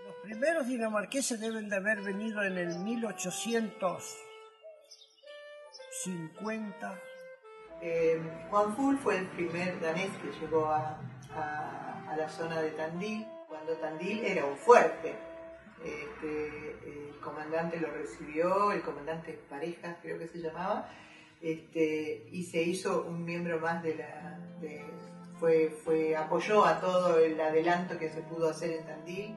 Los primeros dinamarqueses deben de haber venido en el 1850. Juan Full fue el primer danés que llegó a la zona de Tandil, cuando Tandil era un fuerte. El comandante lo recibió, el comandante Parejas creo que se llamaba, y se hizo un miembro más apoyó a todo el adelanto que se pudo hacer en Tandil.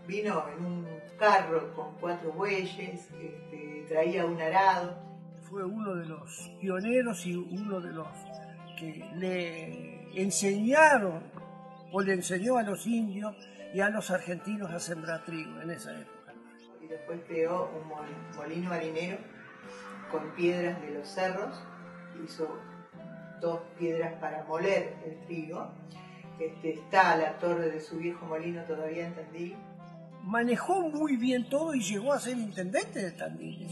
Vino en un carro con 4 bueyes, traía un arado. Fue uno de los pioneros y uno de los que le enseñaron o le enseñó a los indios y a los argentinos a sembrar trigo en esa época. Y después creó un molino harinero con piedras de los cerros, hizo 2 piedras para moler el trigo. Está la torre de su viejo molino todavía en Tandil. Manejó muy bien todo y llegó a ser intendente de Tandil.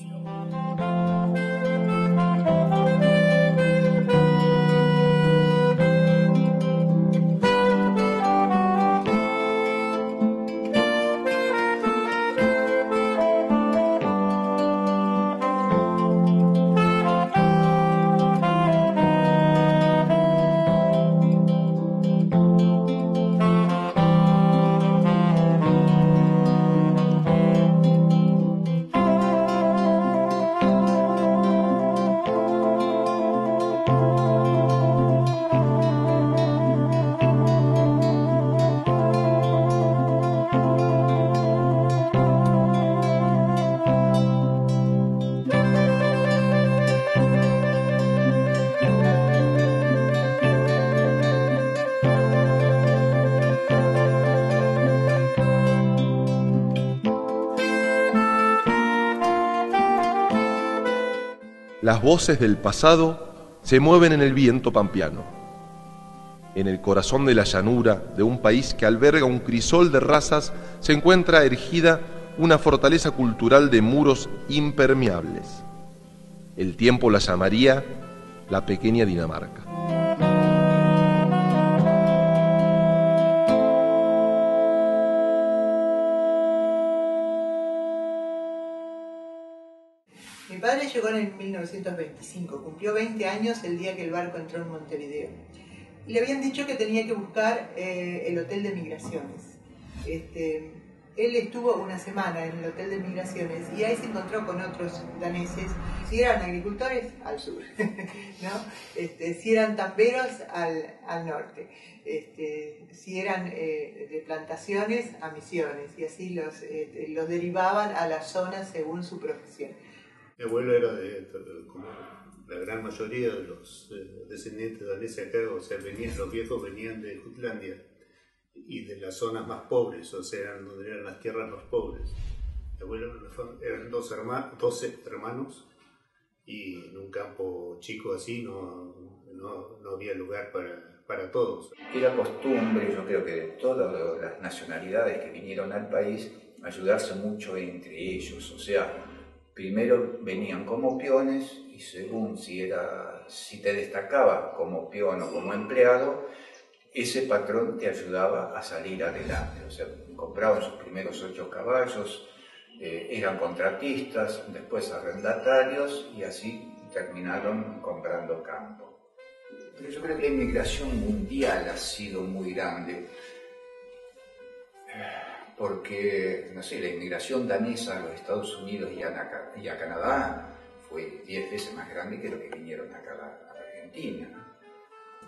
Las voces del pasado se mueven en el viento pampeano, en el corazón de la llanura de un país que alberga un crisol de razas se encuentra erigida una fortaleza cultural de muros impermeables. El tiempo la llamaría la pequeña Dinamarca. Mi padre llegó en el 1925, cumplió 20 años el día que el barco entró en Montevideo. Y le habían dicho que tenía que buscar el hotel de migraciones. Él estuvo una semana en el hotel de migraciones y ahí se encontró con otros daneses. Si eran agricultores, al sur, ¿no? Si eran tamberos, al norte. Si eran de plantaciones, a Misiones. Y así los derivaban a las zonas según su profesión. Mi abuelo era como la gran mayoría de los descendientes daneses acá, o sea, los viejos venían de Jutlandia y de las zonas más pobres, o sea, donde eran las tierras más pobres. Mi abuelo eran 12 hermanos y en un campo chico así no había lugar para todos. Era costumbre, yo creo que de todas las nacionalidades que vinieron al país, ayudarse mucho entre ellos, o sea, primero venían como peones y según si te destacaba como peón o como empleado, ese patrón te ayudaba a salir adelante. O sea, compraban sus primeros 8 caballos, eran contratistas, después arrendatarios y así terminaron comprando campo. Pero yo creo que la inmigración mundial ha sido muy grande. Porque, no sé, la inmigración danesa a los Estados Unidos y a Canadá fue 10 veces más grande que lo que vinieron acá a la Argentina, ¿no?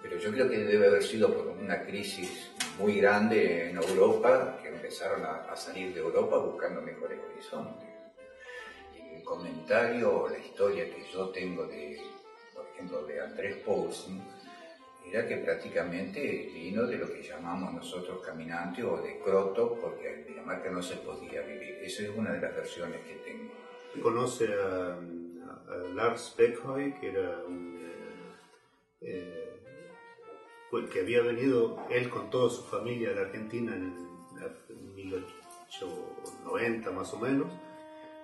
Pero yo creo que debe haber sido por una crisis muy grande en Europa, que empezaron a salir de Europa buscando mejores horizontes. Y el comentario o la historia que yo tengo por ejemplo, de Andrés Poulsen, era que prácticamente vino de lo que llamamos nosotros caminante o de croto, porque en Dinamarca no se podía vivir. Esa es una de las versiones que tengo. Conoce a Lars Beckhøy, que era que había venido él con toda su familia a la Argentina en 1890 más o menos.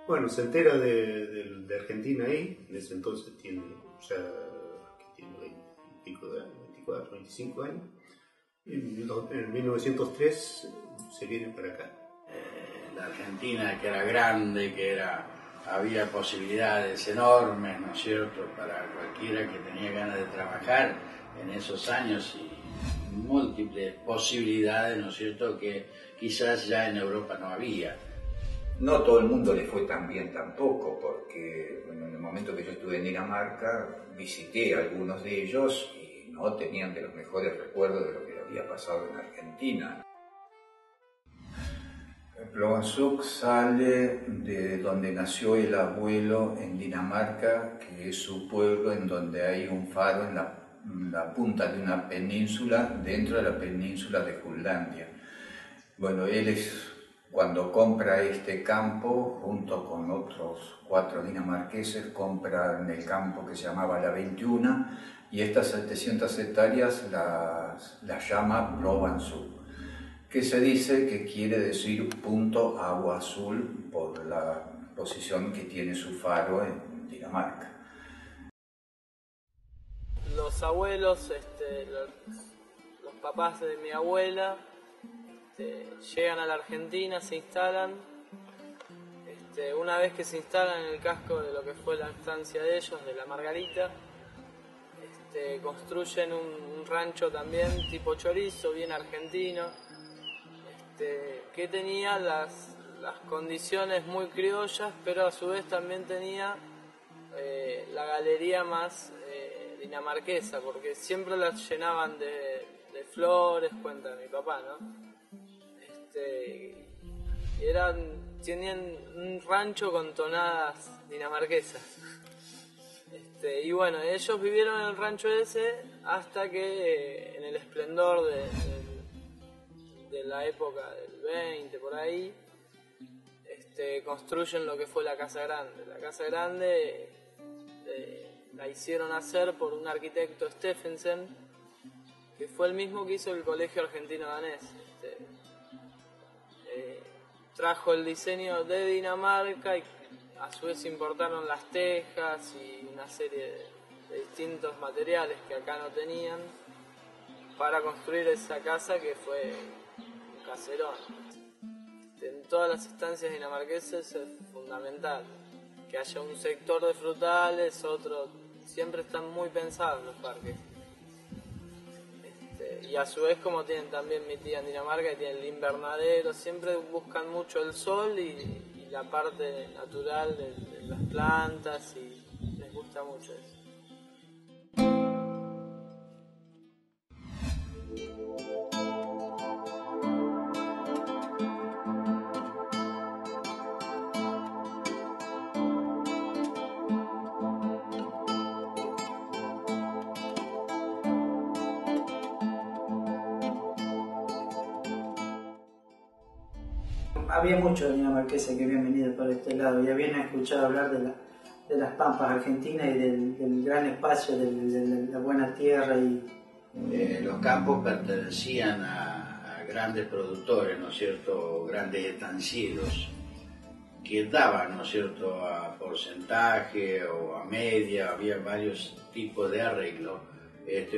Bueno, se entera de Argentina ahí, en ese entonces tiene 20 y pico de años, 24, 25 años. En 1903 se viene para acá. La Argentina, que era grande, había posibilidades enormes, ¿no es cierto?, para cualquiera que tenía ganas de trabajar en esos años, y múltiples posibilidades, ¿no es cierto?, que quizás ya en Europa no había. No todo el mundo le fue tan bien tampoco, porque en el momento que yo estuve en Dinamarca visité a algunos de ellos y no tenían de los mejores recuerdos de lo que había pasado en Argentina. Blåvandshuk sale de donde nació el abuelo en Dinamarca, que es su pueblo, en donde hay un faro en la punta de una península dentro de la península de Jutlandia. Bueno, cuando compra este campo, junto con otros 4 dinamarqueses, compran el campo que se llamaba La 21, y estas 700 hectáreas las llama Blåvandshuk, que se dice que quiere decir punto agua azul por la posición que tiene su faro en Dinamarca. Los abuelos, los papás de mi abuela, llegan a la Argentina, se instalan. Una vez que se instalan en el casco de lo que fue la estancia de ellos, de la Margarita, construyen un rancho también tipo chorizo, bien argentino, que tenía las condiciones muy criollas, pero a su vez también tenía la galería más dinamarquesa, porque siempre las llenaban de flores, cuenta mi papá, ¿no? Tenían un rancho con tonadas dinamarquesas. Y bueno, ellos vivieron en el rancho ese hasta que en el esplendor de la época del 20, por ahí, construyen lo que fue la Casa Grande. La Casa Grande la hicieron hacer por un arquitecto, Steffensen, que fue el mismo que hizo el Colegio Argentino Danés. Trajo el diseño de Dinamarca y a su vez importaron las tejas y una serie de distintos materiales que acá no tenían para construir esa casa, que fue un caserón. En todas las estancias dinamarquesas es fundamental que haya un sector de frutales, otro, siempre están muy pensados los parques. Y a su vez, como tienen también mi tía en Dinamarca, que tienen el invernadero, siempre buscan mucho el sol y la parte natural de las plantas, y les gusta mucho eso. Había muchos dinamarqueses que habían venido para este lado y habían escuchado hablar de las pampas argentinas y del gran espacio, de la buena tierra. Los campos pertenecían a grandes productores, ¿no es cierto?, grandes estancieros, que daban, ¿no es cierto?, a porcentaje o a media, había varios tipos de arreglo.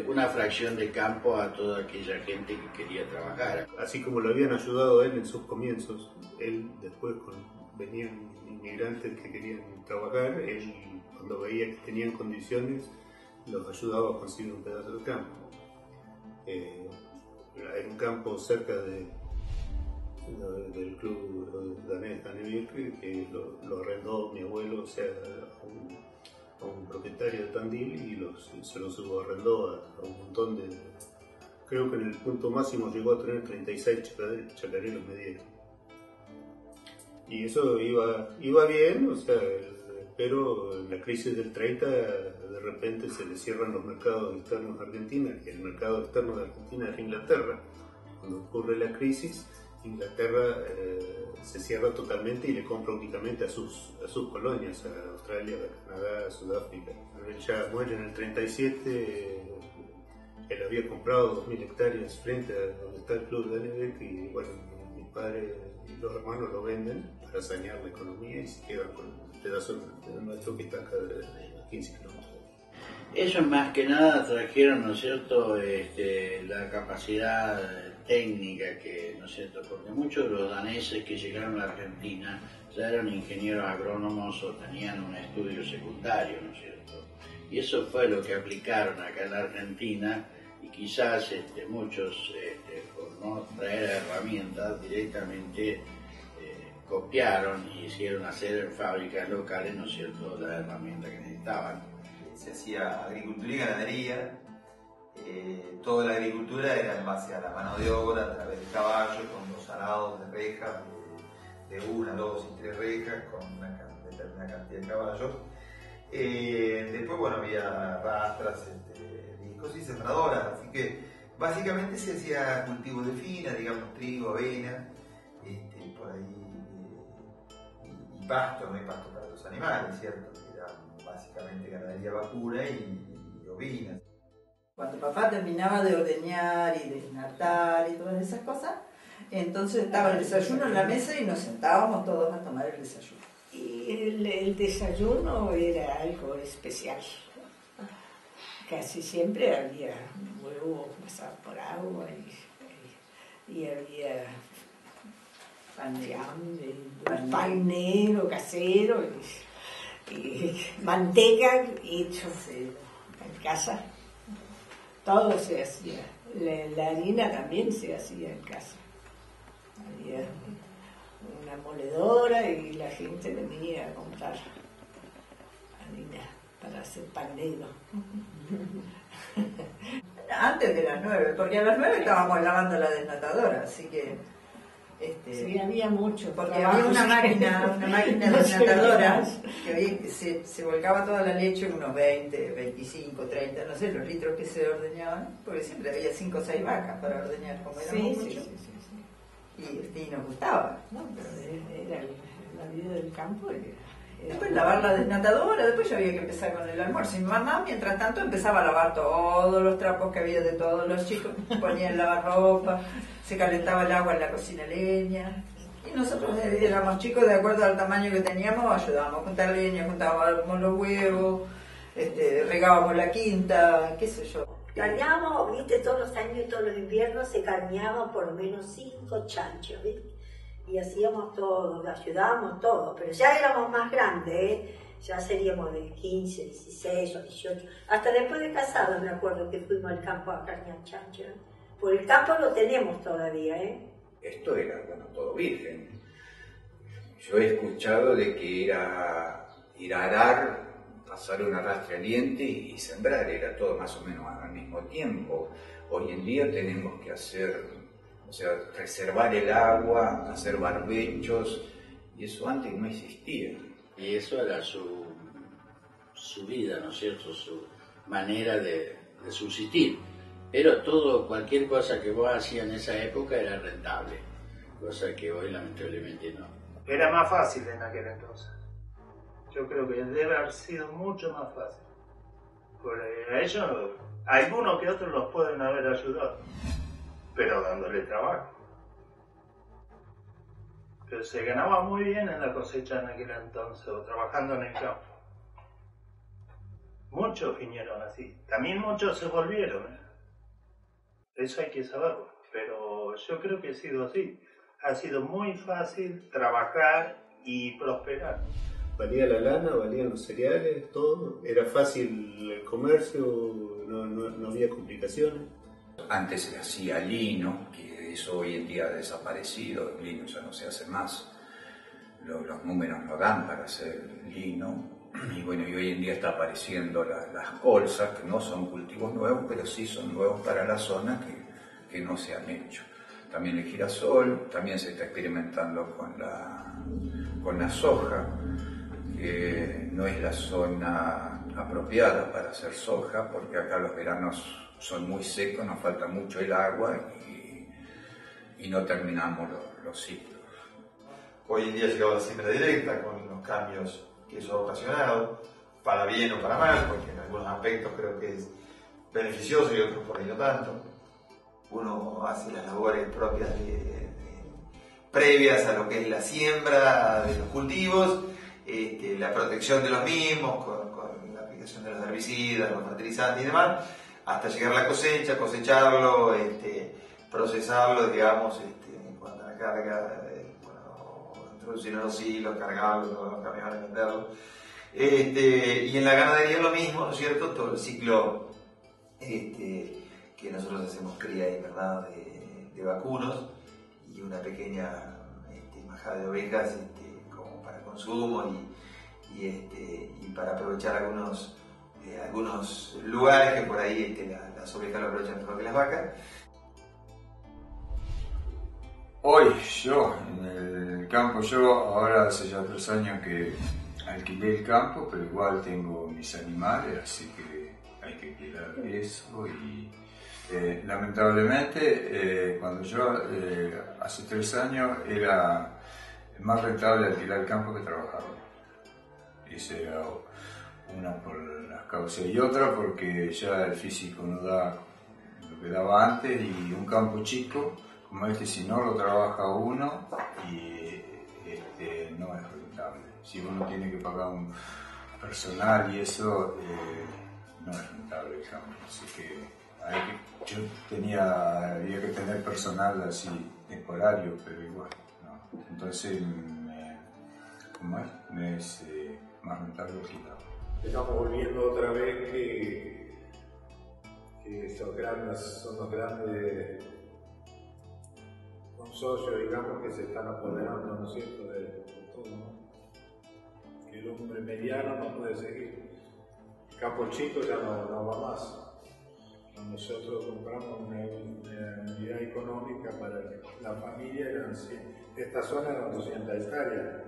Una fracción de campo a toda aquella gente que quería trabajar. Así como lo habían ayudado a él en sus comienzos, él después venían inmigrantes que querían trabajar, él cuando veía que tenían condiciones los ayudaba a conseguir un pedazo de campo. Hay un campo cerca del club danés Danevik que lo arrendó mi abuelo, o sea, a un propietario de Tandil, y se lo subarrendó a un montón de... Creo que en el punto máximo llegó a tener 36 chacareros medianos. Y eso iba bien, o sea, pero en la crisis del 30 de repente se le cierran los mercados externos a Argentina, y el mercado externo de Argentina es Inglaterra. Cuando ocurre la crisis, Inglaterra se cierra totalmente y le compra únicamente a sus colonias, a Australia, a Canadá, a Sudáfrica. Él ya muere en el 37, él había comprado 2000 hectáreas frente a donde está el club de Danevik, y bueno, mi padre y los hermanos lo venden para sanear la economía y se quedan con el pedazo de nuestro que está acá de 15 kilómetros. Eso más que nada trajeron, ¿no es cierto?, la capacidad técnica que, ¿no es cierto?, porque muchos de los daneses que llegaron a la Argentina ya eran ingenieros agrónomos o tenían un estudio secundario, ¿no es cierto? Y eso fue lo que aplicaron acá en la Argentina y quizás muchos, por no traer herramientas, directamente copiaron y hicieron hacer en fábricas locales, ¿no es cierto?, las herramientas que necesitaban. Se hacía agricultura y ganadería, toda la agricultura era en base a la mano de obra, a través de caballos, con los arados de rejas, de 1, 2 y 3 rejas, con una determinada cantidad de caballos. Después, bueno, había rastras, discos y sembradoras, así que básicamente se hacía cultivo de fina, digamos, trigo, avena, por ahí, y pasto, no hay pasto para los animales, ¿cierto? Básicamente ganadería vacuna y ovina. Cuando papá terminaba de ordeñar y de natar y todas esas cosas, entonces estaba el desayuno en la mesa y nos sentábamos todos a tomar el desayuno. Y el desayuno era algo especial. Casi siempre había huevo pasado por agua y había pan negro casero y manteca hecho en casa. Todo se hacía. La harina también se hacía en casa. Había una moledora y la gente venía a comprar harina para hacer pan negro. Antes de las 9, porque a las 9 estábamos lavando la desnatadora, así que... sí, había mucho. Porque había una máquina desnatadora que se volcaba toda la leche, unos 20, 25, 30, no sé, los litros que se ordeñaban, porque siempre había 5 o 6 vacas para ordeñar, como éramos muchos. Y nos gustaba, ¿no? Pero era la vida del campo. Después lavar la desnatadora, después ya había que empezar con el almuerzo. Y mi mamá, mientras tanto, empezaba a lavar todos los trapos que había de todos los chicos, ponía el lavarropa, se calentaba el agua en la cocina leña. Y nosotros éramos chicos, de acuerdo al tamaño que teníamos, ayudábamos a juntar leña, juntábamos los huevos, regábamos la quinta, qué sé yo. Carneábamos, viste, todos los años y todos los inviernos se carneaban por lo menos 5 chanchos, ¿viste? Y hacíamos todo, ayudábamos todo, pero ya éramos más grandes, ¿eh? Ya seríamos de 15, 16 o 18, hasta después de casados me acuerdo que fuimos al campo a carnear chancho. Por el campo lo tenemos todavía, ¿eh? Esto era, bueno, todo virgen. Yo he escuchado de que ir a arar, pasar una rastra caliente y sembrar, era todo más o menos al mismo tiempo. Hoy en día tenemos que hacer, o sea, reservar el agua, hacer barbechos, y eso antes no existía. Y eso era su vida, ¿no es cierto?, su manera de subsistir. Pero cualquier cosa que vos hacías en esa época era rentable, cosa que hoy lamentablemente no. Era más fácil en aquel entonces. Yo creo que debe haber sido mucho más fácil. Porque a ellos, algunos que otros los pueden haber ayudado, pero dándole trabajo. Pero se ganaba muy bien en la cosecha en aquel entonces, o trabajando en el campo. Muchos vinieron así, también muchos se volvieron, ¿eh? Eso hay que saberlo, pero yo creo que ha sido así. Ha sido muy fácil trabajar y prosperar. Valía la lana, valían los cereales, todo. Era fácil el comercio, no había complicaciones. Antes se hacía lino, que eso hoy en día ha desaparecido, el lino ya no se hace más. Los números no dan para hacer lino. Y bueno, y hoy en día está apareciendo las colzas, que no son cultivos nuevos, pero sí son nuevos para la zona que no se han hecho. También el girasol, también se está experimentando con la soja, que no es la zona apropiada para hacer soja, porque acá los veranos son muy secos, nos falta mucho el agua y no terminamos los ciclos. Hoy en día ha llegado la siembra directa con los cambios que eso ha ocasionado, para bien o para mal, porque en algunos aspectos creo que es beneficioso y otros por ahí no tanto. Uno hace las labores propias previas a lo que es la siembra de los cultivos, la protección de los mismos, con la aplicación de los herbicidas, los fertilizantes y demás, hasta llegar a la cosecha, cosecharlo, procesarlo, digamos, en cuanto a la carga, introducirlo en los hilos, cargarlo, todos los camiones, venderlo. Y en la ganadería lo mismo, ¿no es cierto? Todo el ciclo que nosotros hacemos cría invernada de vacunos y una pequeña majada de ovejas como para consumo y para aprovechar algunos lugares que por ahí las ovejas lo aprovechan mejor que las vacas. Hoy yo, en el campo, yo ahora hace ya 3 años que alquilé el campo, pero igual tengo mis animales, así que hay que cuidar eso y lamentablemente cuando yo hace 3 años era más rentable alquilar el campo que trabajarlo. Esa era una por las causas y otra porque ya el físico no da lo que daba antes y un campo chico como si no lo trabaja uno y no es rentable. Si uno tiene que pagar un personal y eso no es rentable el campo, así que había que tener personal así temporario, pero igual no. Entonces me es más rentable alquilar. Estamos volviendo otra vez que son los grandes consorcios, digamos, que se están apoderando, ¿no es cierto?, de todo, ¿no? Que el hombre mediano no puede seguir. El campo chico ya no va más. Cuando nosotros compramos una unidad económica para la familia, esta zona eran 200 hectáreas.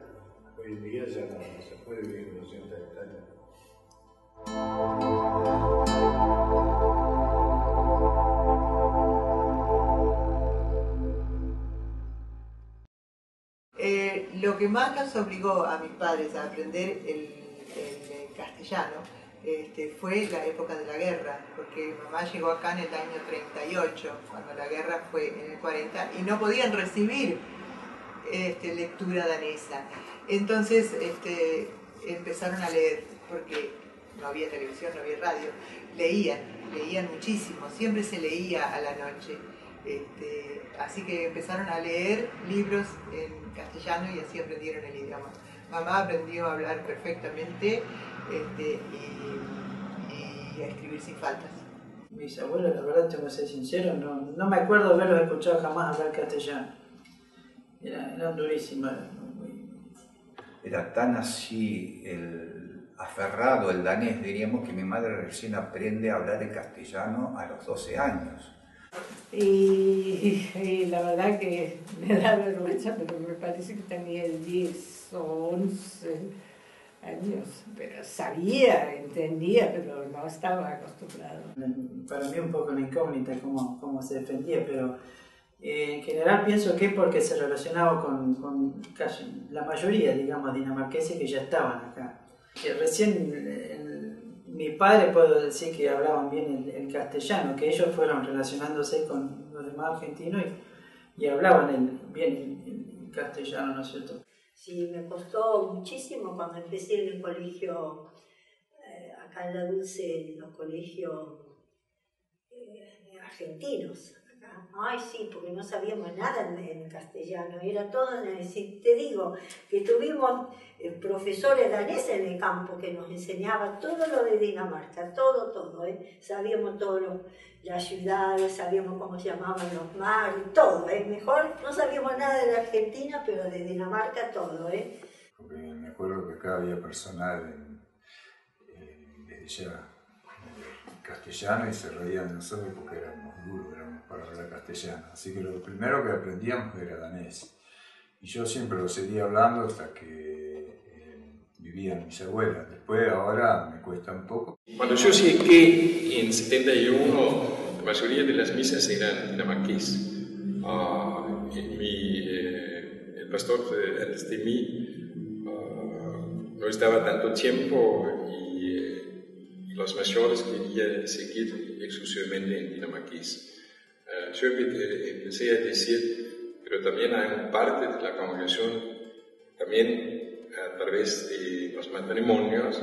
Hoy en día ya no se puede vivir en 200 hectáreas. Lo que más nos obligó a mis padres a aprender el castellano fue la época de la guerra, porque mamá llegó acá en el año 38, cuando la guerra fue en el 40, y no podían recibir lectura danesa. Entonces empezaron a leer, porque no había televisión, no había radio, leían muchísimo, siempre se leía a la noche. Así que empezaron a leer libros en castellano y así aprendieron el idioma. Mamá aprendió a hablar perfectamente y a escribir sin faltas. Mis abuelos, la verdad, tengo que ser sincero, no me acuerdo haberlos escuchado jamás hablar castellano. Eran durísimos. Era tan así aferrado el danés, diríamos, que mi madre recién aprende a hablar el castellano a los 12 años. Y la verdad que me da vergüenza, pero me parece que tenía 10 o 11 años, pero sabía, entendía, pero no estaba acostumbrado. Para mí un poco una incógnita cómo se defendía, pero en general pienso que porque se relacionaba con casi la mayoría, digamos, dinamarqueses que ya estaban acá. Mi padre puedo decir que hablaban bien el castellano, que ellos fueron relacionándose con los demás argentinos y hablaban bien el castellano, ¿no es cierto? Sí, me costó muchísimo cuando empecé en el colegio, acá en La Dulce, en los colegios argentinos. Acá. Ay, sí, porque no sabíamos nada en castellano, era todo, te digo, que tuvimos profesores daneses en el campo que nos enseñaban todo lo de Dinamarca, todo, sabíamos todo las ciudades, sabíamos cómo se llamaban los mares, todo, mejor no sabíamos nada de la Argentina, pero de Dinamarca todo, Porque me acuerdo que acá había personal desde ya castellano y se reían de nosotros porque éramos duros, éramos para hablar castellano, así que lo primero que aprendíamos era danés. Y yo siempre lo seguía hablando hasta que vivían mis abuelas. Después, ahora me cuesta un poco. Cuando yo llegué en 71, la mayoría de las misas eran dinamarqués. El pastor antes de mí no estaba tanto tiempo y los mayores querían seguir exclusivamente en dinamarqués. Yo empecé a decir, pero también hay una parte de la congregación también través de los matrimonios,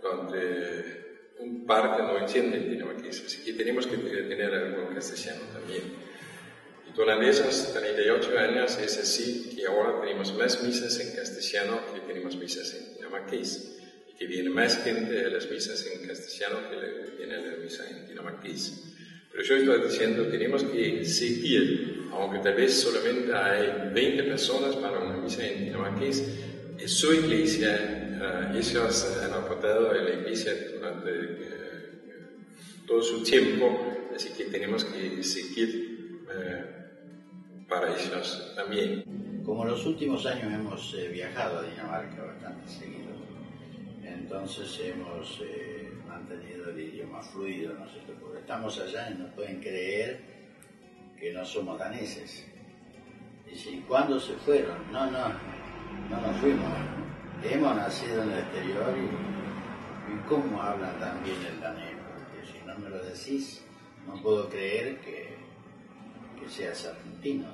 donde un parte no entiende el dinamarqués, así que tenemos que tener algo en castellano también. Y durante esos 38 años es así que ahora tenemos más misas en castellano que tenemos misas en dinamarqués. Que viene más gente a las misas en castellano que viene a la misa en dinamarqués. Pero yo estoy diciendo, tenemos que seguir, aunque tal vez solamente hay 20 personas para una misa en dinamarqués, es su iglesia, ellos han aportado a la iglesia durante todo su tiempo, así que tenemos que seguir para ellos también. Como en los últimos años hemos viajado a Dinamarca bastante seguido, entonces hemos mantenido el idioma fluido, ¿no es cierto? Porque estamos allá y no pueden creer que no somos daneses. Dice, ¿y cuándo se fueron? No nos fuimos. Hemos nacido en el exterior y ¿cómo hablan tan bien el danés? Porque si no me lo decís, no puedo creer que seas argentino.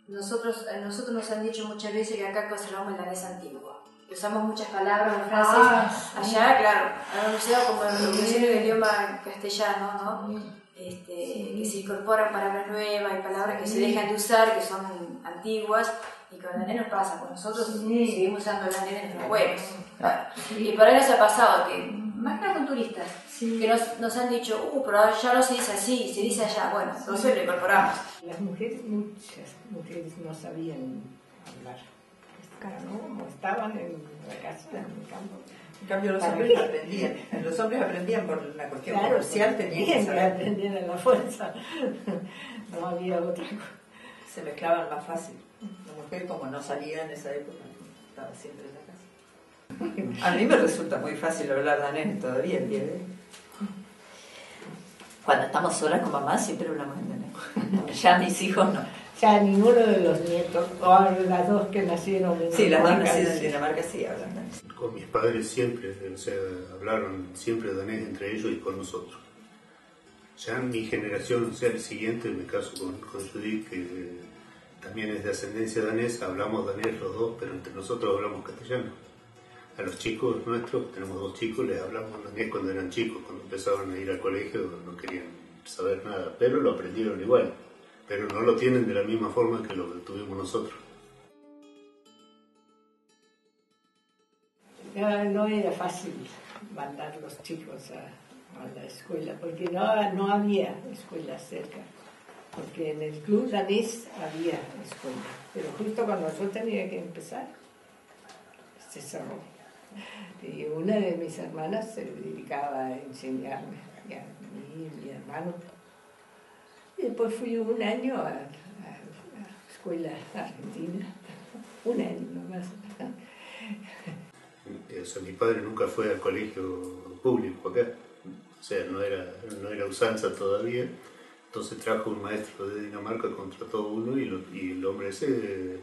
Nosotros nos han dicho muchas veces que acá conservamos el danés antiguo. Usamos muchas palabras o frases. Allá, claro, han usado como lo que es el idioma castellano, ¿no? Que se incorporan palabras nuevas y palabras que se dejan de usar, que son antiguas, y con el danés nos pasa, con nosotros seguimos usando el danés en nuestros pueblos. Claro. Y por ahí nos ha pasado que, más que nada con turistas, que nos han dicho, pero ya no se dice así, se dice allá, bueno, entonces lo incorporamos. Las mujeres, muchas mujeres no sabían hablar. ¿No? Estaban en la casa, en el campo. En cambio los hombres aprendían. Los hombres aprendían por una cuestión comercial, tenían que aprendían a la fuerza. No había otra cosa. Se mezclaban más fácil. La mujer, como no salía en esa época, estaba siempre en la casa. A mí me resulta muy fácil hablar danés todavía el día de hoy. Cuando estamos solas con mamá siempre hablamos en danés. Ya mis hijos no. Ya ninguno de los nietos, o las dos que nacieron en Dinamarca. Sí, las dos nacidas en Dinamarca sí hablan danés. Con mis padres siempre, hablaron siempre danés entre ellos y con nosotros. Ya en mi generación, el siguiente, en mi caso con Judith, que también es de ascendencia danesa, hablamos danés los dos, pero entre nosotros hablamos castellano. A los chicos nuestros, tenemos 2 chicos, les hablamos danés cuando eran chicos, cuando empezaban a ir al colegio no querían saber nada, pero lo aprendieron igual. Pero no lo tienen de la misma forma que lo tuvimos nosotros. No era fácil mandar a los chicos a la escuela, porque no había escuela cerca. Porque en el club danés había escuela, pero justo cuando yo tenía que empezar, se cerró. Y una de mis hermanas se dedicaba a enseñarme, y a mí y mi hermano. Y después fui un año a escuela argentina, un año nomás. Mi padre nunca fue al colegio público acá, o sea, no era usanza todavía, entonces trajo un maestro de Dinamarca, contrató uno y el hombre ese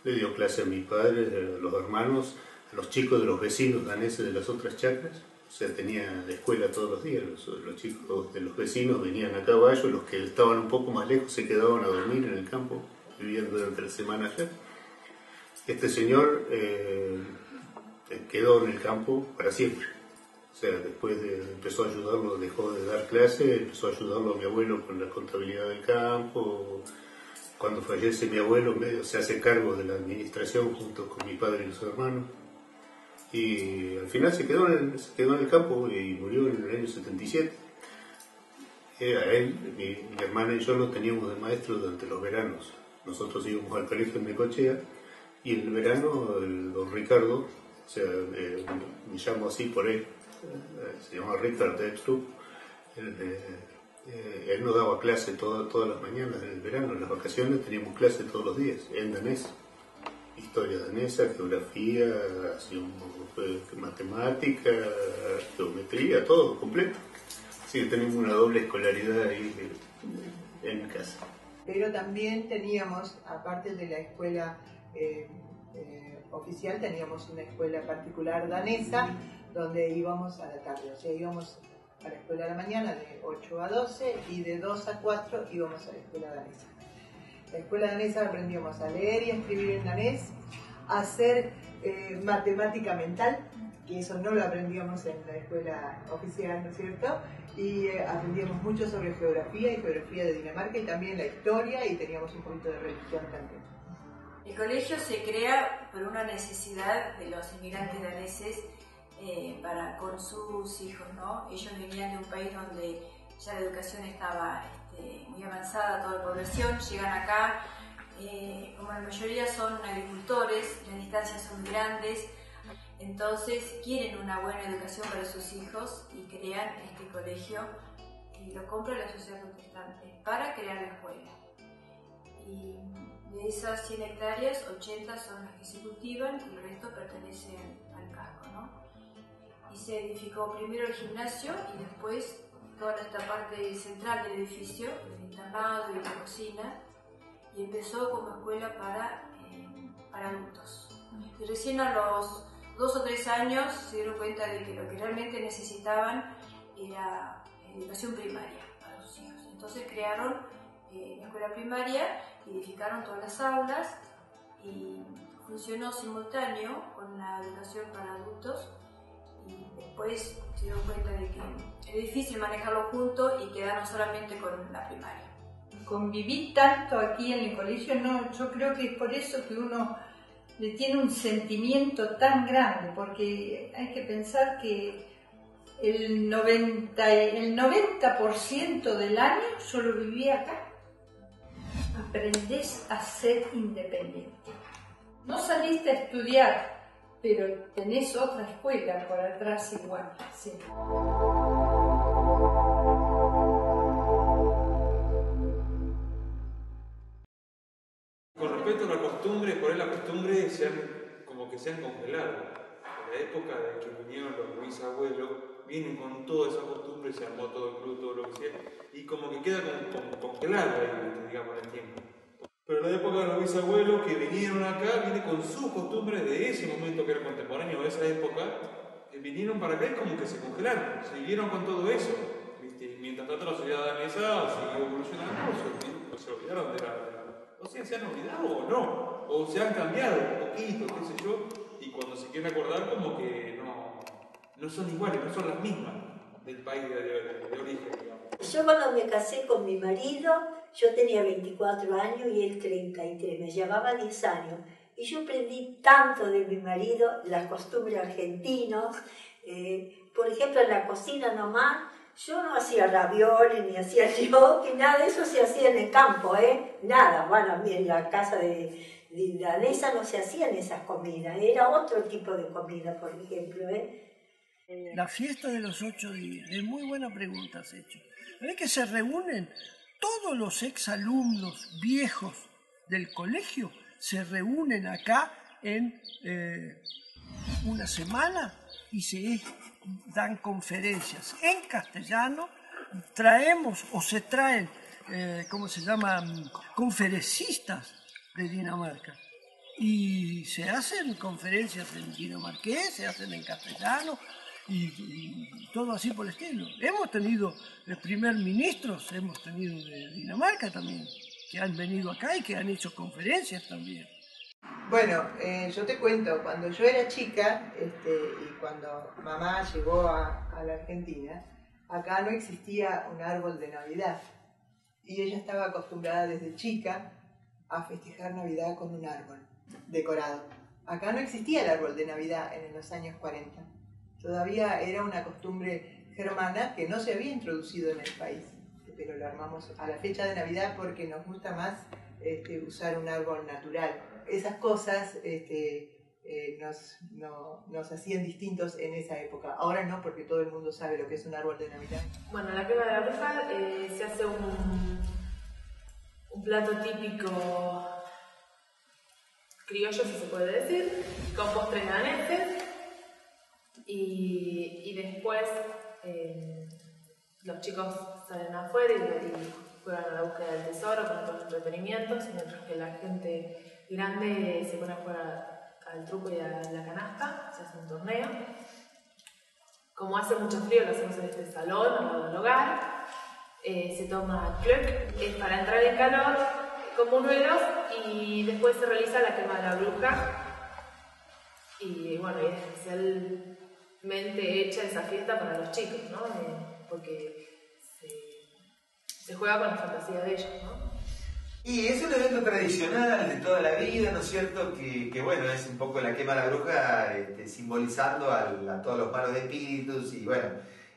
le dio clase a mi padre, a los hermanos, a los chicos de los vecinos daneses de las otras chacras. O sea, tenía de escuela todos los días, los chicos de los vecinos venían a caballo, los que estaban un poco más lejos se quedaban a dormir en el campo, viviendo durante la semana allá. Este señor quedó en el campo para siempre. O sea, después empezó a ayudarlo, dejó de dar clase, empezó a ayudarlo a mi abuelo con la contabilidad del campo. Cuando fallece mi abuelo, se hace cargo de la administración junto con mi padre y los hermanos. Y al final se quedó en el campo y murió en el año 77. Él, mi hermana y yo lo teníamos de maestro durante los veranos. Nosotros íbamos al colegio en Necochea y en el verano don Ricardo, o sea, me llamo así por él, se llama Richard Ekstrup, él nos daba clase todas las mañanas en el verano. En las vacaciones teníamos clase todos los días en danés. Historia danesa, geografía, matemática, geometría, todo completo. Así que tenemos una doble escolaridad ahí en casa. Pero también teníamos, aparte de la escuela oficial, teníamos una escuela particular danesa donde íbamos a la tarde. O sea, íbamos a la escuela de la mañana de 8 a 12 y de 2 a 4 íbamos a la escuela danesa. La escuela danesa aprendíamos a leer y a escribir en danés, a hacer matemática mental, que eso no lo aprendíamos en la escuela oficial, ¿no es cierto? Y aprendíamos mucho sobre geografía de Dinamarca y también la historia, y teníamos un poquito de religión también. El colegio se crea por una necesidad de los inmigrantes daneses para con sus hijos, ¿no? Ellos venían de un país donde ya la educación estaba muy avanzada, toda la población, llegan acá, como la mayoría son agricultores, las distancias son grandes, entonces quieren una buena educación para sus hijos y crean este colegio y lo compra la Sociedad Protestante para crear la escuela. Y de esas 100 hectáreas, 80 son las que se cultivan y el resto pertenecen al casco, ¿no? Y se edificó primero el gimnasio y después toda esta parte central del edificio, el internado y la cocina, y empezó como escuela para adultos. Y recién a los 2 o 3 años se dieron cuenta de que lo que realmente necesitaban era educación primaria para sus hijos. Entonces crearon la escuela primaria, edificaron todas las aulas y funcionó simultáneo con la educación para adultos, y después se dieron cuenta de que es difícil manejarlo juntos y quedaron solamente con la primaria. Conviví tanto aquí en el colegio, no, yo creo que es por eso que uno le tiene un sentimiento tan grande, porque hay que pensar que el 90% del año yo lo viví acá. Aprendés a ser independiente. No saliste a estudiar, pero tenés otra escuela por atrás igual. Sí. Con respecto a la costumbre, por ahí las costumbres se han congelado. En la época de que vinieron los bisabuelos, vienen con toda esa costumbre, se armó todo el club, todo lo que sea, y como que queda congelado ahí, digamos, en el tiempo. Pero en la época de los bisabuelos que vinieron acá, viene con sus costumbres de ese momento que era contemporáneo de esa época, vinieron para acá y como que se congelaron, siguieron con todo eso. ¿Viste? Mientras tanto la sociedad danesa siguió evolucionando, se olvidaron de la... O sea, se han olvidado o no, o se han cambiado un poquito, qué sé yo, y cuando se quieren acordar como que no son iguales, no son las mismas del país de origen, digamos. Yo cuando me casé con mi marido, yo tenía 24 años y él 33, me llevaba 10 años. Y yo aprendí tanto de mi marido, las costumbres argentinas. Por ejemplo, en la cocina nomás, yo no hacía ravioles, ni hacía gnocchi, nada de eso se hacía en el campo, nada. Bueno, en la casa de danesa no se hacían esas comidas, era otro tipo de comida, por ejemplo, La fiesta de los 8 días, es muy buena pregunta has hecho. ¿Ves que se reúnen todos los exalumnos viejos del colegio? Se reúnen acá en una semana y se dan conferencias en castellano. Traemos o se traen, ¿cómo se llama? Conferencistas de Dinamarca. Y se hacen conferencias en dinamarqués, se hacen en castellano y todo así por el estilo. Hemos tenido primer ministros, hemos tenido de Dinamarca también, que han venido acá y que han hecho conferencias también. Bueno, yo te cuento, cuando yo era chica y cuando mamá llegó a la Argentina, acá no existía un árbol de Navidad y ella estaba acostumbrada desde chica a festejar Navidad con un árbol decorado. Acá no existía el árbol de Navidad en los años 40. Todavía era una costumbre germana que no se había introducido en el país, pero lo armamos a la fecha de Navidad porque nos gusta más usar un árbol natural. Esas cosas nos hacían distintos en esa época. Ahora no, porque todo el mundo sabe lo que es un árbol de Navidad. Bueno, la quema de la bruja se hace un plato típico criollo, si se puede decir, con postres daneses, y después los chicos salen afuera y juegan a la búsqueda del tesoro con otros entretenimientos, mientras que la gente grande se pone a jugar al truco y a la canasta, se hace un torneo. Como hace mucho frío, lo hacemos en este salón, al lado del hogar. Se toma klöck, es para entrar en calor, con buñuelos, y después se realiza la quema de la bruja. Y bueno, y es especialmente hecha esa fiesta para los chicos, ¿no? Porque se juega con la fantasía de ellos, ¿no? Y es un evento tradicional de toda la vida, ¿no es cierto? Que bueno, es un poco la quema de la bruja, simbolizando a todos los malos espíritus y bueno,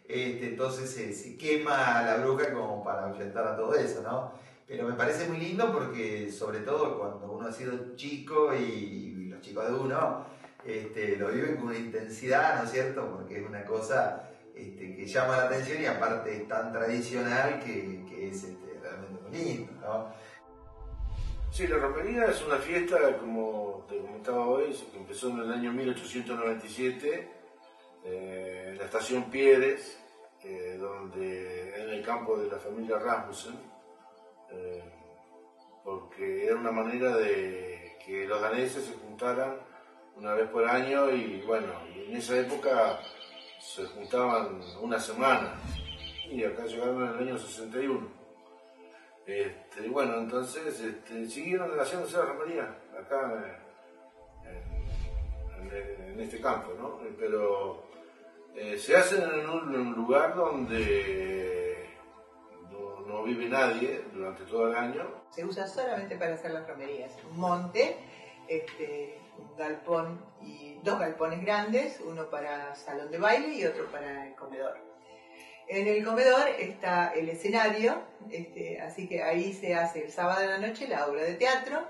entonces se quema a la bruja como para ahuyentar a todo eso, ¿no? Pero me parece muy lindo porque sobre todo cuando uno ha sido chico y los chicos de uno lo viven con una intensidad, ¿no es cierto? Porque es una cosa que llama la atención y aparte es tan tradicional que es realmente muy lindo, ¿no? Sí, la romería es una fiesta, como te comentaba hoy, que empezó en el año 1897 en la estación Pieres, donde en el campo de la familia Rasmussen, porque era una manera de que los daneses se juntaran una vez por año y bueno, y en esa época se juntaban una semana y acá llegaron en el año 61. Bueno, entonces siguieron haciéndose la romería acá en este campo, ¿no? Pero se hacen en un lugar donde no vive nadie durante todo el año. Se usa solamente para hacer las romerías. Un monte, un galpón y dos galpones grandes, uno para salón de baile y otro para el comedor. En el comedor está el escenario, así que ahí se hace el sábado de la noche la obra de teatro,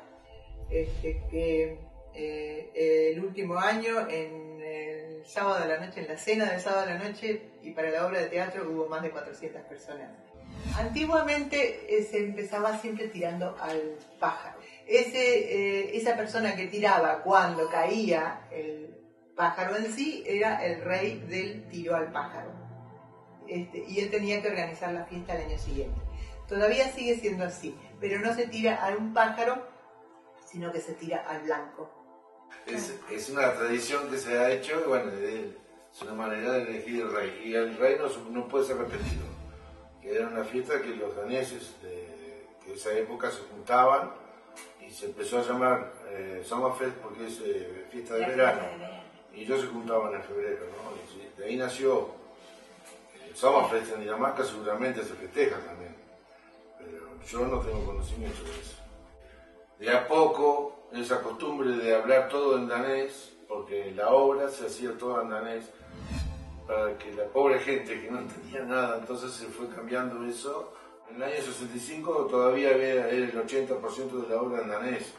que el último año, en el sábado de la noche, en la cena del sábado de la noche, y para la obra de teatro hubo más de 400 personas. Antiguamente se empezaba siempre tirando al pájaro. Esa persona que tiraba cuando caía el pájaro en sí era el rey del tiro al pájaro. Y él tenía que organizar la fiesta al año siguiente. Todavía sigue siendo así, pero no se tira a un pájaro, sino que se tira al blanco. Es una tradición que se ha hecho, bueno, es una manera de elegir el rey, y el rey no puede ser repetido. Que era una fiesta que los daneses de esa época se juntaban y se empezó a llamar Sommerfest porque es fiesta de verano, y ellos se juntaban en febrero, ¿no? Y de ahí nació. Sommerfest en Dinamarca seguramente se festeja también, pero yo no tengo conocimiento de eso. De a poco, esa costumbre de hablar todo en danés, porque la obra se hacía toda en danés, para que la pobre gente que no entendía nada, entonces se fue cambiando eso. En el año 65 todavía era el 80% de la obra en danés,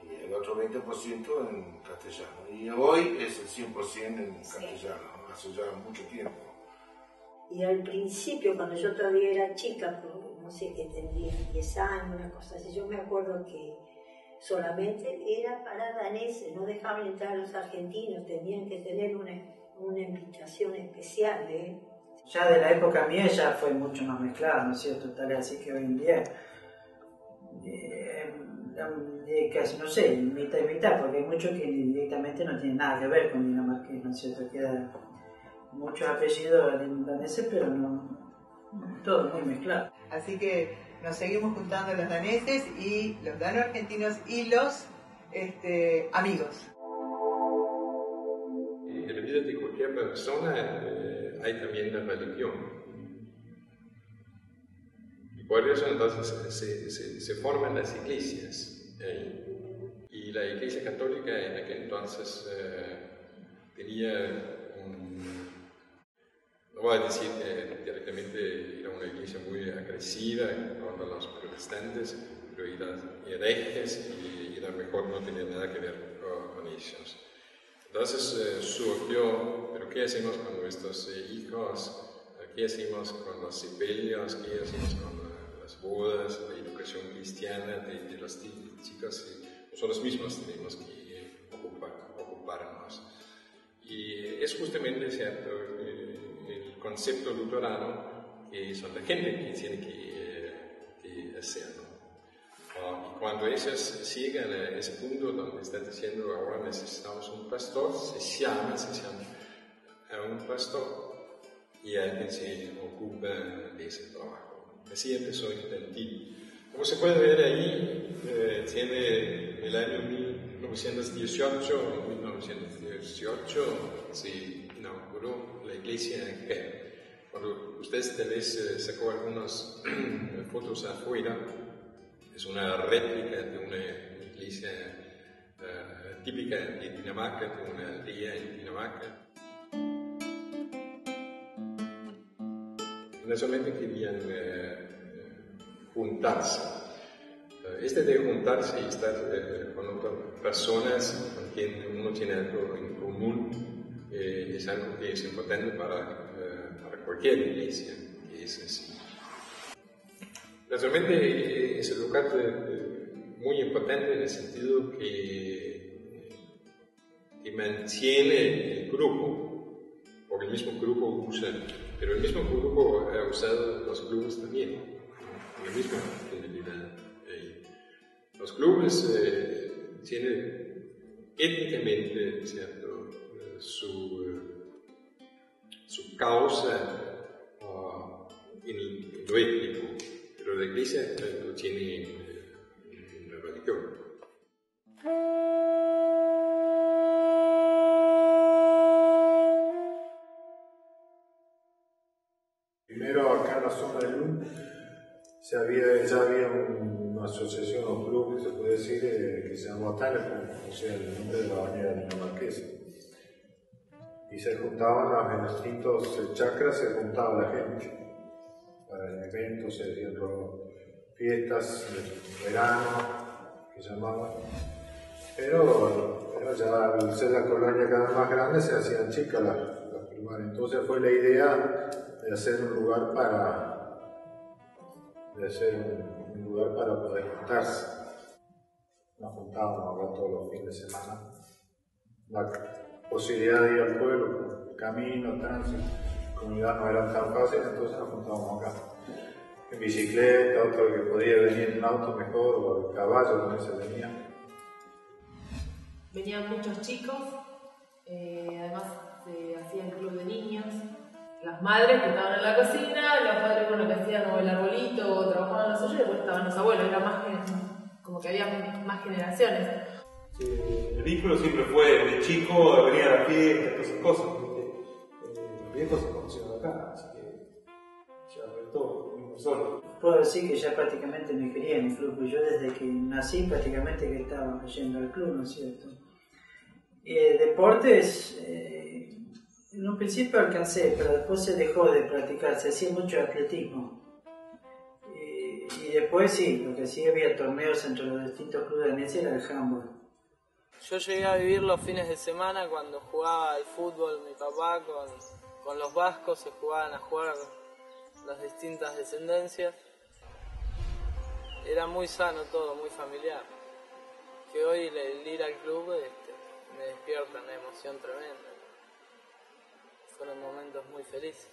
y el otro 20% en castellano. Y hoy es el 100% en castellano, hace ya mucho tiempo. Y al principio, cuando yo todavía era chica, no sé qué tendría, 10 años, una cosa así, yo me acuerdo que solamente era para daneses, no dejaban entrar a los argentinos, tenían que tener una invitación especial. Ya de la época mía ya fue mucho más mezclado, ¿no es cierto? Tal así que hoy en día, casi, no sé, mitad y mitad, porque hay muchos que directamente no tienen nada que ver con dinamarqués, ¿no es cierto? Queda muchos apellidos daneses, pero no, todo muy mezclado. Así que nos seguimos juntando los daneses y los dano-argentinos y los amigos. En la vida de cualquier persona hay también la religión. Y por eso entonces se forman las iglesias. Y la iglesia católica en aquel entonces tenía no voy a decir que directamente era una iglesia muy agresiva contra los protestantes, pero eran herejes y era mejor no tener nada que ver con ellos. Entonces surgió, pero ¿qué hacemos con nuestros hijos? ¿Qué hacemos con los sepelios? ¿Qué hacemos con las bodas? La educación cristiana de los chicos? Nosotros mismos tenemos que ocuparnos. Y es justamente cierto el concepto luterano que son la gente que tiene que hacerlo. Y cuando ellos llegan a ese punto donde están diciendo ahora necesitamos un pastor, se llama a un pastor y alguien se ocupa de ese trabajo. Así empezó Infantil. Como se puede ver ahí, tiene el año 1000 1918 se inauguró la iglesia acá. Cuando ustedes tal vez sacó algunas fotos afuera, es una réplica de una iglesia típica de Dinamarca, de una aldea en Dinamarca. No solamente querían juntarse. Este de juntarse y estar con otras personas con quien uno tiene algo en común es algo que es importante para cualquier iglesia, que es así. Realmente es un lugar muy importante en el sentido que mantiene el grupo, porque el mismo grupo usa, pero el mismo grupo ha usado los clubes también, con la misma finalidad. Los clubes tienen étnicamente, ¿cierto?, su causa en lo étnico, pero la iglesia lo tiene en la religión. Primero acá en la zona de Lund ya había una asociación o club que se puede decir que se llama Talepon, o sea, el nombre de la bañera dinamarquesa. Y se juntaban en los distintos chakras, se juntaba la gente para eventos, se hacían fiestas de verano, que llamaban. Pero ya al ser la colonia cada vez más grande se hacían chicas las primarias. Entonces fue la idea de hacer un lugar para poder juntarse. Nos juntábamos acá todos los fines de semana. La posibilidad de ir al pueblo, camino, tránsito, comunidad no eran tan fáciles, entonces nos juntábamos acá. En bicicleta, otro que podía venir en auto mejor, o el caballo también se venía. Venían muchos chicos, además se hacía el club de niños. Las madres que estaban en la cocina, los padres que hacían o el arbolito o trabajaban en lo suyo, y después estaban los abuelos, era más como que había más generaciones. Sí, el vínculo siempre fue de chico, venir a la fiesta, todas esas cosas. Los viejos se conocieron acá, así que ya fue todo, vimos solo. Puedo decir que ya prácticamente me quería en el club, porque yo desde que nací prácticamente que estaba yendo al club, ¿no es cierto? Deportes, en un principio alcancé, pero después se dejó de practicar, se hacía mucho atletismo. Y después sí, lo que sí había torneos entre los distintos clubes daneses era el handball. Yo llegué a vivir los fines de semana cuando jugaba al fútbol, mi papá con los vascos se jugaban a jugar las distintas descendencias. Era muy sano todo, muy familiar. Que hoy el ir al club me despierta una emoción tremenda. Fueron momentos muy felices.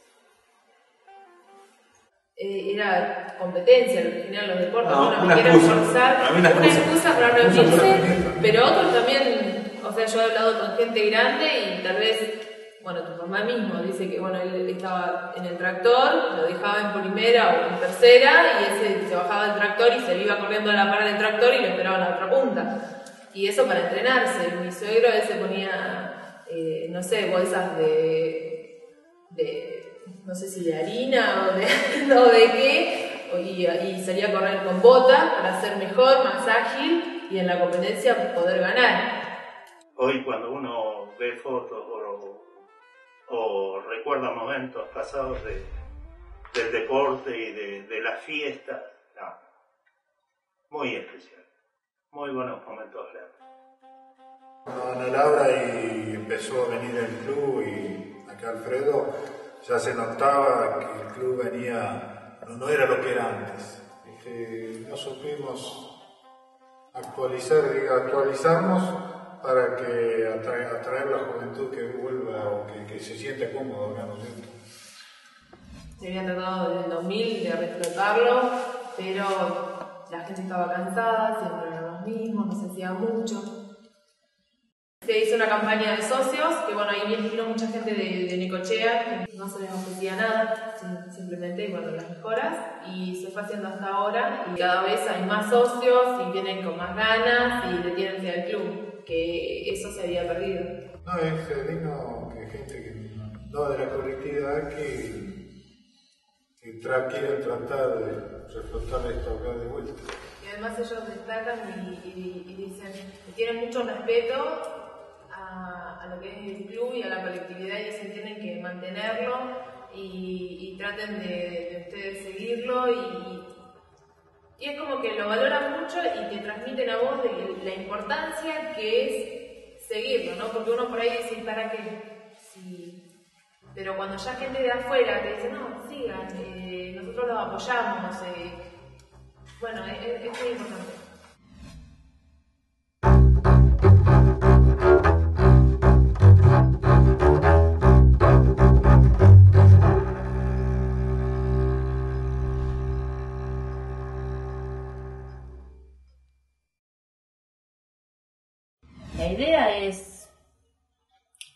Era competencia, al final los deportes, No, me quieren forzar, una excusa para no unirse, pero otros también, o sea, yo he hablado con gente grande y tal vez, bueno, tu mamá mismo dice que, bueno, él estaba en el tractor, lo dejaba en primera o en tercera y ese se bajaba del tractor y se iba corriendo a la par del tractor y lo esperaba en la otra punta. Y eso para entrenarse, mi suegro él se ponía, no sé, bolsas de no sé si de harina o de qué, y salía a correr con botas para ser mejor, más ágil y en la competencia poder ganar. Hoy cuando uno ve fotos o recuerda momentos pasados del deporte y de las fiestas, muy especial, muy buenos momentos. Ana Laura y empezó a venir el club y acá Alfredo, ya se notaba que el club venía, no era lo que era antes. No supimos actualizarnos para que atraer la juventud que vuelva o que se sienta cómodo acá, ¿no es cierto? Se había tratado desde el 2000 de reflotarlo, pero la gente estaba cansada, siempre eran los mismos, no se hacía mucho. Se hizo una campaña de socios, que bueno, ahí vino mucha gente de Necochea, que no se les ofrecía nada, simplemente bueno, las mejoras, y se fue haciendo hasta ahora, y cada vez hay más socios, y vienen con más ganas, y le tienen que al club. que eso se había perdido. No, es vino que gente que no de la colectividad que quieren tratar de reflotar esto acá de vuelta. Y además ellos destacan y dicen que tienen mucho respeto a lo que es el club y a la colectividad, y ellos entienden que mantenerlo y traten de ustedes seguirlo, y es como que lo valoran mucho y te transmiten a vos de la importancia que es seguirlo, ¿no? Porque uno por ahí dice, ¿para qué? Pero cuando ya gente de afuera te dice, no, sigan, nosotros los apoyamos, bueno, es muy importante. La idea es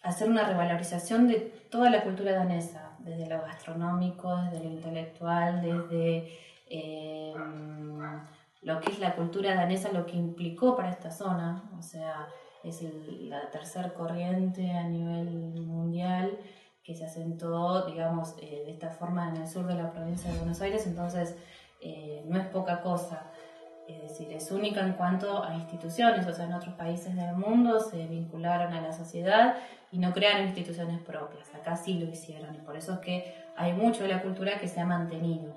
hacer una revalorización de toda la cultura danesa, desde lo gastronómico, desde lo intelectual, desde lo que es la cultura danesa, lo que implicó para esta zona, o sea, es la tercer corriente a nivel mundial que se asentó, digamos, de esta forma en el sur de la provincia de Buenos Aires, entonces no es poca cosa. Es decir, es única en cuanto a instituciones, o sea, en otros países del mundo se vincularon a la sociedad y no crearon instituciones propias. Acá sí lo hicieron, y por eso es que hay mucho de la cultura que se ha mantenido.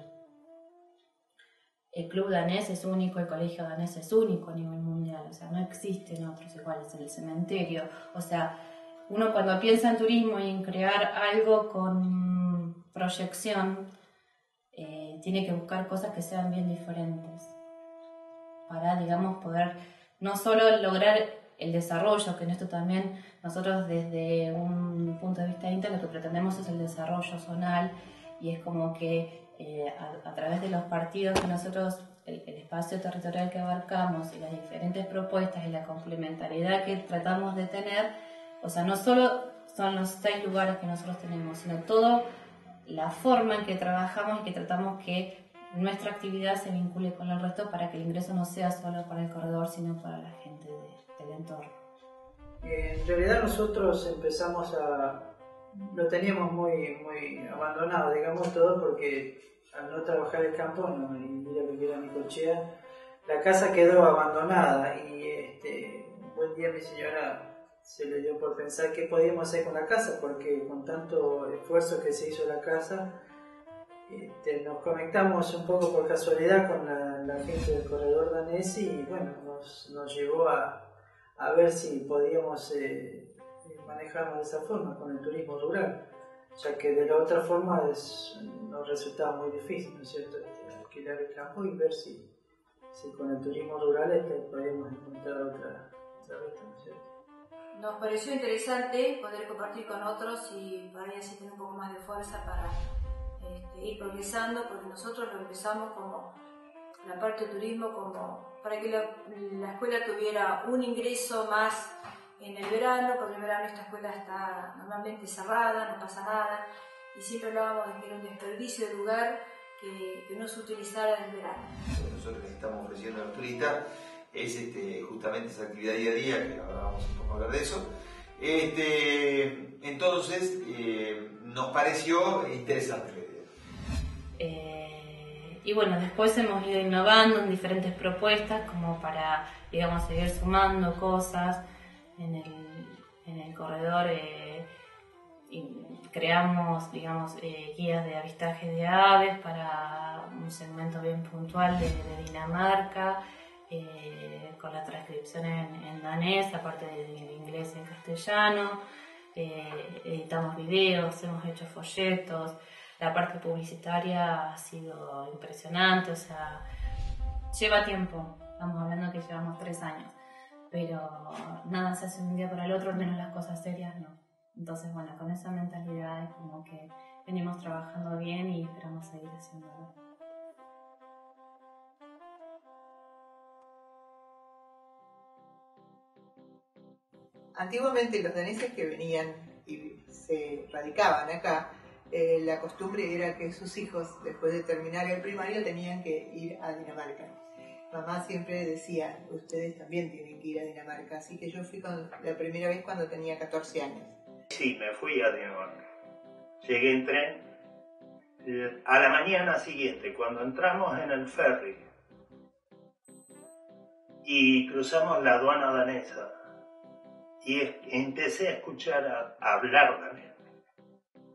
El club danés es único, el colegio danés es único a nivel mundial, o sea, no existen otros iguales, el cementerio. O sea, uno cuando piensa en turismo y en crear algo con proyección, tiene que buscar cosas que sean bien diferentes, para, digamos, poder no solo lograr el desarrollo, que en esto también nosotros desde un punto de vista INTA lo que pretendemos es el desarrollo zonal, y es como que a través de los partidos que nosotros, el espacio territorial que abarcamos y las diferentes propuestas y la complementariedad que tratamos de tener, o sea, no solo son los 6 lugares que nosotros tenemos, sino toda la forma en que trabajamos y que tratamos que nuestra actividad se vincule con el resto para que el ingreso no sea solo para el corredor, sino para la gente del entorno. En realidad nosotros empezamos lo teníamos muy abandonado, digamos, todo, porque al no trabajar el campo, y mira que era Necochea, la casa quedó abandonada, y un buen día mi señora se le dio por pensar qué podíamos hacer con la casa, porque con tanto esfuerzo que se hizo la casa, nos conectamos un poco por casualidad con la gente del corredor danés, y bueno, nos llevó a ver si podíamos manejarnos de esa forma con el turismo rural, ya que de la otra forma nos resultaba muy difícil, ¿no es cierto?, alquilar el campo y ver si con el turismo rural podíamos encontrar otra ruta, ¿no es cierto? Nos pareció interesante poder compartir con otros y por ahí así tener un poco más de fuerza para ir progresando, porque nosotros lo empezamos como la parte de turismo, como para que la escuela tuviera un ingreso más en el verano, porque en el verano esta escuela está normalmente cerrada, no pasa nada, y siempre hablábamos de que era un desperdicio de lugar que no se utilizara en el verano. Nosotros les estamos ofreciendo a los turistas es justamente esa actividad día a día, que ahora vamos un poco a hablar de eso. Entonces nos pareció interesante la idea. Y bueno, después hemos ido innovando en diferentes propuestas como para, digamos, seguir sumando cosas en el corredor. Creamos, digamos, guías de avistaje de aves para un segmento bien puntual de Dinamarca, con la transcripción en danés, aparte del inglés y en castellano. Editamos videos, hemos hecho folletos. La parte publicitaria ha sido impresionante, o sea, lleva tiempo, estamos hablando que llevamos 3 años, pero nada se hace de un día para el otro, al menos las cosas serias no. Entonces, bueno, con esa mentalidad es como que venimos trabajando bien y esperamos seguir haciéndolo. Antiguamente los daneses que venían y se radicaban acá, la costumbre era que sus hijos, después de terminar el primario, tenían que ir a Dinamarca. mamá siempre decía, ustedes también tienen que ir a Dinamarca, así que yo fui la primera vez cuando tenía 14 años. Sí, me fui a Dinamarca. Llegué en tren. A la mañana siguiente, cuando entramos en el ferry y cruzamos la aduana danesa, y empecé a escuchar a hablar danés.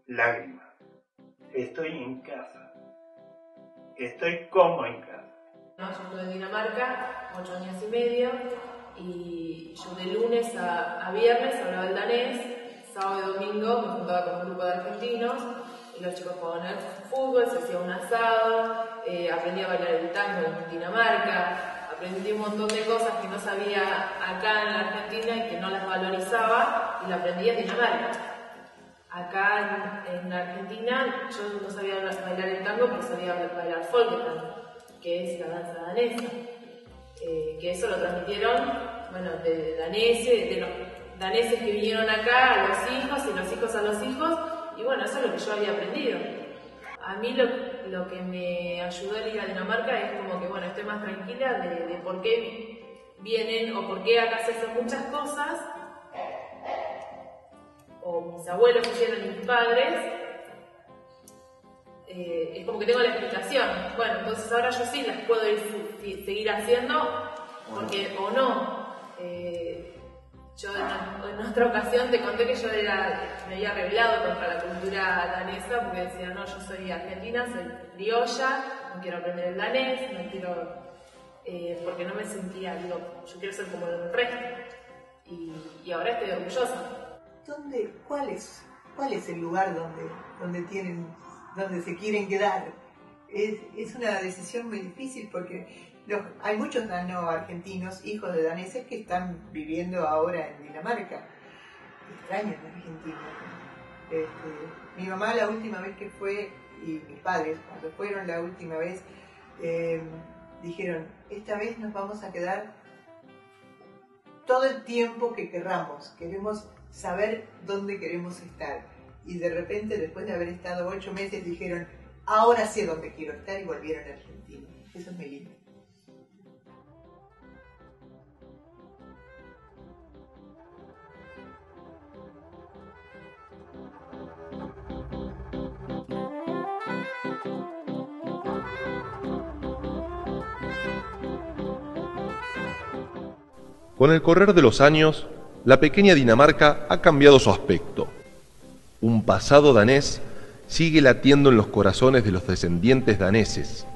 Lágrimas. Estoy en casa. Estoy como en casa. Yo estuve en Dinamarca 8 años y medio y yo de lunes a viernes hablaba el danés, sábado y domingo me juntaba con un grupo de argentinos y los chicos jugaban al fútbol, se hacía un asado, aprendí a bailar el tango en Dinamarca, aprendí un montón de cosas que no sabía acá en la Argentina y que no las valorizaba y las aprendí en Dinamarca. Acá en Argentina yo no sabía bailar el tango, pero sabía bailar folketango, que es la danza danesa, que eso lo transmitieron, bueno, de daneses, de los daneses que vinieron acá a los hijos y los hijos a los hijos, y bueno, eso es lo que yo había aprendido. A mí lo que me ayudó a ir a Dinamarca es como que, bueno, estoy más tranquila de por qué vienen o por qué acá se hacen muchas cosas, o mis abuelos hicieron y mis padres, es como que tengo la explicación. Bueno, entonces ahora yo sí las puedo seguir haciendo, porque o no. Yo en otra ocasión te conté que yo me había rebelado contra la cultura danesa porque decía, no, yo soy argentina, soy criolla, no quiero aprender el danés, no quiero, porque no me sentía, digo, yo quiero ser como el resto. Y ahora estoy orgullosa. ¿Cuál es el lugar donde se quieren quedar? Es una decisión muy difícil porque hay muchos dano-argentinos, hijos de daneses, que están viviendo ahora en Dinamarca. Extrañan a Argentina. Mi mamá la última vez que fue, y mis padres cuando fueron la última vez, dijeron, esta vez nos vamos a quedar todo el tiempo que querramos. Queremos saber dónde queremos estar. Y de repente, después de haber estado 8 meses, dijeron, ahora sé dónde quiero estar, y volvieron a Argentina. Eso es muy lindo. Con el correr de los años, la pequeña Dinamarca ha cambiado su aspecto. Un pasado danés sigue latiendo en los corazones de los descendientes daneses,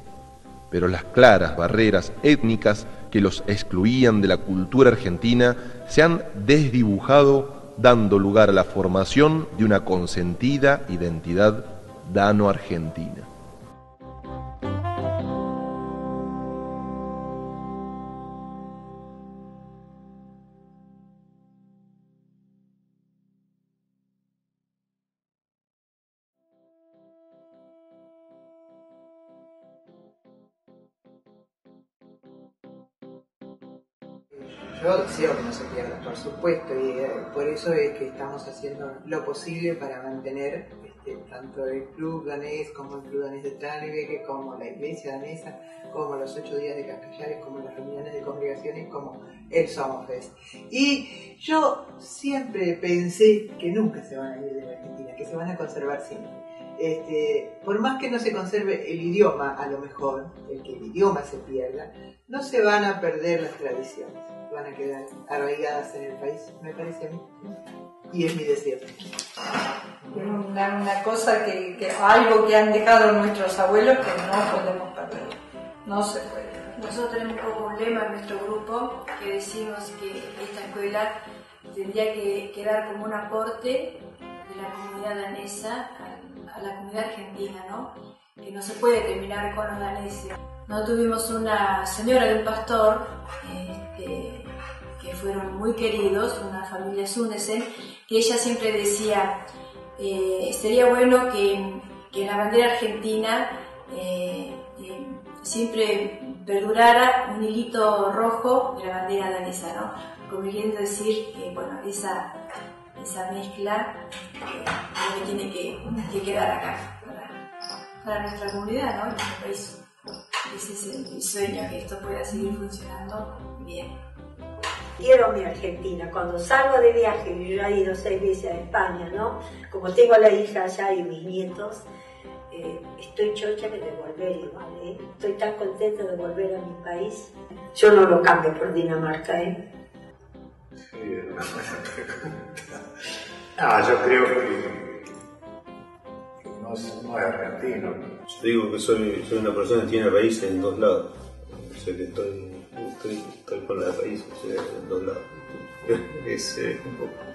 pero las claras barreras étnicas que los excluían de la cultura argentina se han desdibujado, dando lugar a la formación de una consentida identidad dano-argentina. Yo deseo que no se pierda, por supuesto, y por eso es que estamos haciendo lo posible para mantener tanto el club danés como el club danés de Tranebäck, como la iglesia danesa, como los 8 días de Cascallares, como las reuniones de congregaciones, como el Sommerfest. Y yo siempre pensé que nunca se van a ir de la Argentina, que se van a conservar siempre. Por más que no se conserve el idioma, a lo mejor, que el idioma se pierda, no se van a perder las tradiciones, van a quedar arraigadas en el país, me parece a mí, y es mi deseo. Una cosa algo que han dejado nuestros abuelos que no podemos perder, no se puede. Nosotros tenemos como un lema en nuestro grupo que decimos que esta escuela tendría que dar como un aporte de la comunidad danesa a la comunidad argentina, ¿no? Que no se puede terminar con los daneses. No tuvimos una señora de un pastor que fueron muy queridos, una familia Sunesen, que ella siempre decía, sería bueno que la bandera argentina siempre perdurara un hilito rojo de la bandera danesa, ¿no? Como queriendo decir que, bueno, esa mezcla que tiene que quedar acá para nuestra comunidad, ¿no? Y nuestro país. ese es el sueño, que esto pueda seguir funcionando bien. Quiero mi Argentina. Cuando salgo de viaje, yo ya he ido 6 veces a España, ¿no? Como tengo a la hija allá y mis nietos, estoy chocha de volver igual, ¿eh? Estoy tan contenta de volver a mi país. Yo no lo cambio por Dinamarca, ¿eh? Sí, es una buena pregunta. Yo creo que no es argentino. Yo digo que soy una persona que tiene raíces en 2 lados. O sea que estoy con la raíz, o sea, en 2 lados. Es un poco.